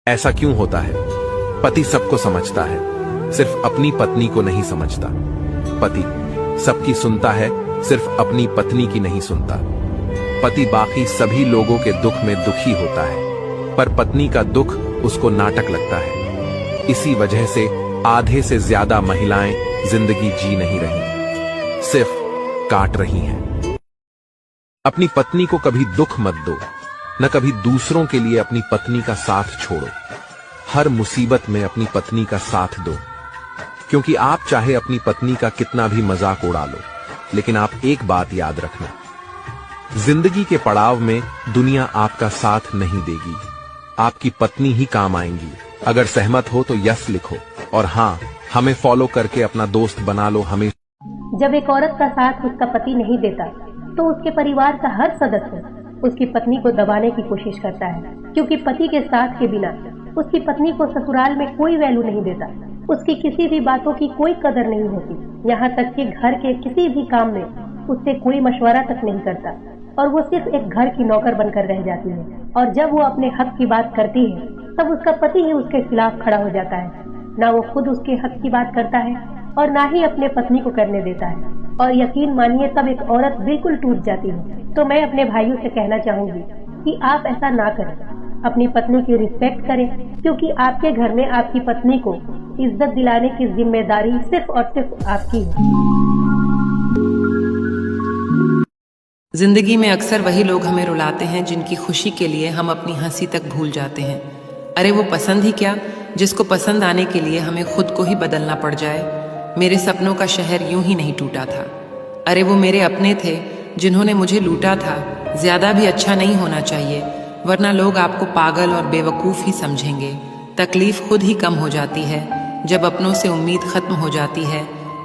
ऐसा क्यों होता है? पति सबको समझता है, सिर्फ अपनी पत्नी को नहीं समझता। पति सबकी सुनता है, सिर्फ अपनी पत्नी की नहीं सुनता। पति बाकी सभी लोगों के दुख में दुखी होता है, पर पत्नी का दुख उसको नाटक लगता है। इसी वजह से आधे से ज्यादा महिलाएं जिंदगी जी नहीं रही, सिर्फ काट रही हैं। अपनी पत्नी को कभी दुख मत दो, न कभी दूसरों के लिए अपनी पत्नी का साथ छोड़ो। हर मुसीबत में अपनी पत्नी का साथ दो, क्योंकि आप चाहे अपनी पत्नी का कितना भी मजाक उड़ा लो, लेकिन आप एक बात याद रखना, जिंदगी के पड़ाव में दुनिया आपका साथ नहीं देगी, आपकी पत्नी ही काम आएंगी। अगर सहमत हो तो यस लिखो, और हाँ, हमें फॉलो करके अपना दोस्त बना लो। हमें जब एक औरत का साथ उसका पति नहीं देता, तो उसके परिवार का हर सदस्य उसकी पत्नी को दबाने की कोशिश करता है, क्योंकि पति के साथ के बिना उसकी पत्नी को ससुराल में कोई वैल्यू नहीं देता, उसकी किसी भी बातों की कोई कदर नहीं होती, यहाँ तक कि घर के किसी भी काम में उससे कोई मशवरा तक नहीं करता, और वो सिर्फ एक घर की नौकर बनकर रह जाती है। और जब वो अपने हक की बात करती है, तब उसका पति ही उसके खिलाफ खड़ा हो जाता है। ना वो खुद उसके हक की बात करता है और ना ही अपने पत्नी को करने देता है, और यकीन मानिए तब एक औरत बिल्कुल टूट जाती है। तो मैं अपने भाइयों से कहना चाहूंगी कि आप ऐसा ना करें, अपनी पत्नी की रिस्पेक्ट करें, क्योंकि आपके घर में आपकी पत्नी को इज्जत दिलाने की जिम्मेदारी सिर्फ और सिर्फ आपकी है। जिंदगी में अक्सर वही लोग हमें रुलाते हैं जिनकी खुशी के लिए हम अपनी हंसी तक भूल जाते हैं। अरे वो पसंद ही क्या, जिसको पसंद आने के लिए हमें खुद को ही बदलना पड़ जाए। मेरे सपनों का शहर यूं ही नहीं टूटा था। अरे वो मेरे अपने थे जिन्होंने मुझे लूटा था। ज्यादा भी अच्छा नहीं होना चाहिए, वरना लोग आपको पागल और बेवकूफ़ ही समझेंगे। तकलीफ खुद ही कम हो जाती है जब अपनों से उम्मीद खत्म हो जाती है।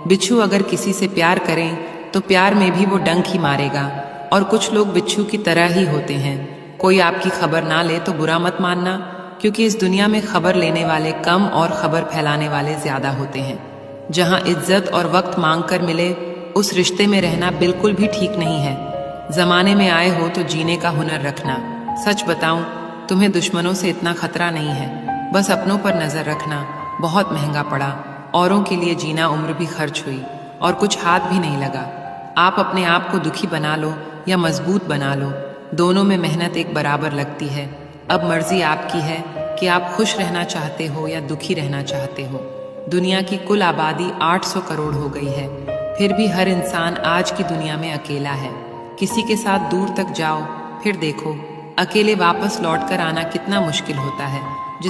बिच्छू अगर किसी से प्यार करें तो प्यार में भी वो डंक ही मारेगा, और कुछ लोग बिच्छू की तरह ही होते हैं। कोई आपकी खबर ना ले तो बुरा मत मानना, क्योंकि इस दुनिया में खबर लेने वाले कम और खबर फैलाने वाले ज्यादा होते हैं। जहां इज्जत और वक्त मांग कर मिले, उस रिश्ते में रहना बिल्कुल भी ठीक नहीं है। जमाने में आए हो तो जीने का हुनर रखना। सच बताऊं, तुम्हें दुश्मनों से इतना खतरा नहीं है, बस अपनों पर नजर रखना। बहुत महंगा पड़ा, औरों के लिए जीना उम्र भी खर्च हुई और कुछ हाथ भी नहीं लगा। आप अपने आप को दुखी बना लो या मजबूत बना लो, दोनों में मेहनत एक बराबर लगती है। अब मर्जी आपकी है कि आप खुश रहना चाहते हो या दुखी रहना चाहते हो। दुनिया की कुल आबादी 800 करोड़ हो गई है, फिर भी हर इंसान आज की दुनिया में अकेला है। किसी के साथ दूर तक जाओ, फिर देखो अकेले वापस लौट कर आना कितना मुश्किल होता है।